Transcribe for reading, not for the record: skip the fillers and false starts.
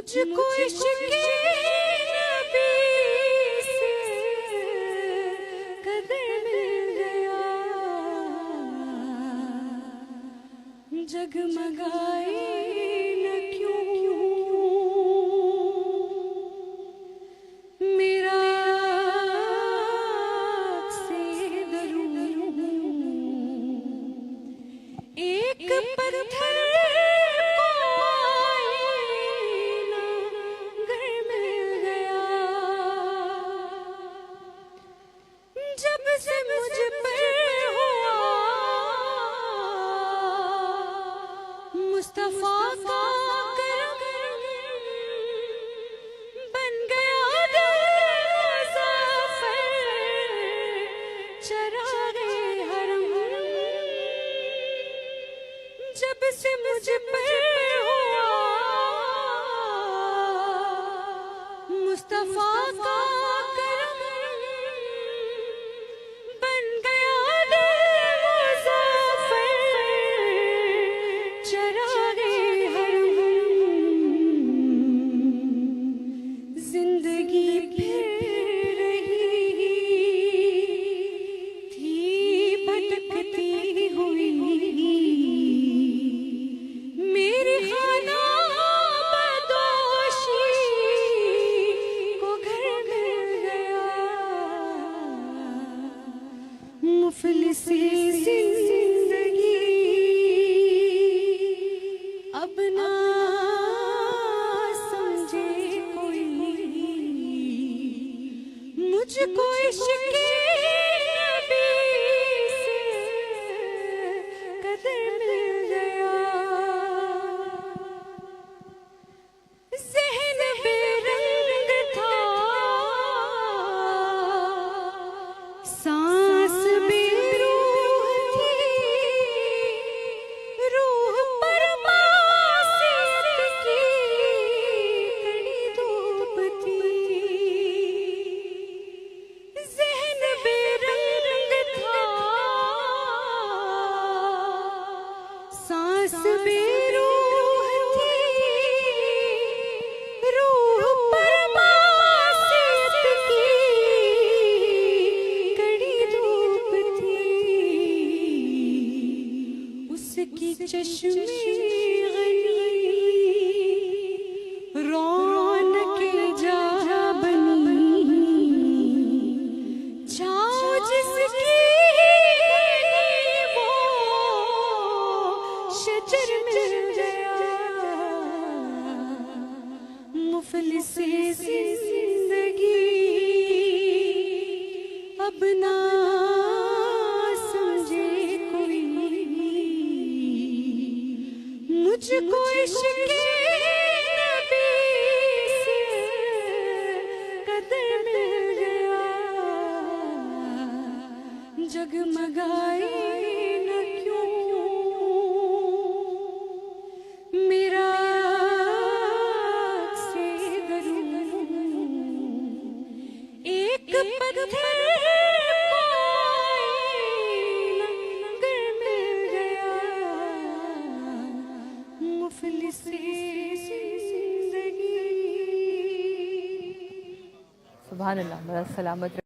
मुझको इश्क़-ए नबी से कदर मिल गया, जगमगाए न क्यों मेरा से दरूं, एक पत्थर जब से मुझ पर हुआ मुस्तफा का करम, बन गया मुज़फ़्फ़र चराग़े हरम। जब से मुझ पर हुआ मुस्तफा का मुफ़लिसी ज़िंदगी अब ना समझे कोई, मुझको इश्क़-ए नबी से कदर मिल गया, ज़हन बेरंग था, सांस बेरूह थी, रूह पर मासियत की कड़ी धूप थी, उसकी चश्मे गनी रौनक जा बनी, छाँव जिसकी शजर मिल गया, मुफ़लिसी ज़िंदगी अब ना समझे कोई, मुझको इश्क़-ए नबी से कदर मिल गया, जगमगाए न क्यों मेरा से दरूं, एक पत्थर गर मिल गया, मुफ़लिसी ज़िंदगी। सुभान अल्लाह, बड़ा सलामत।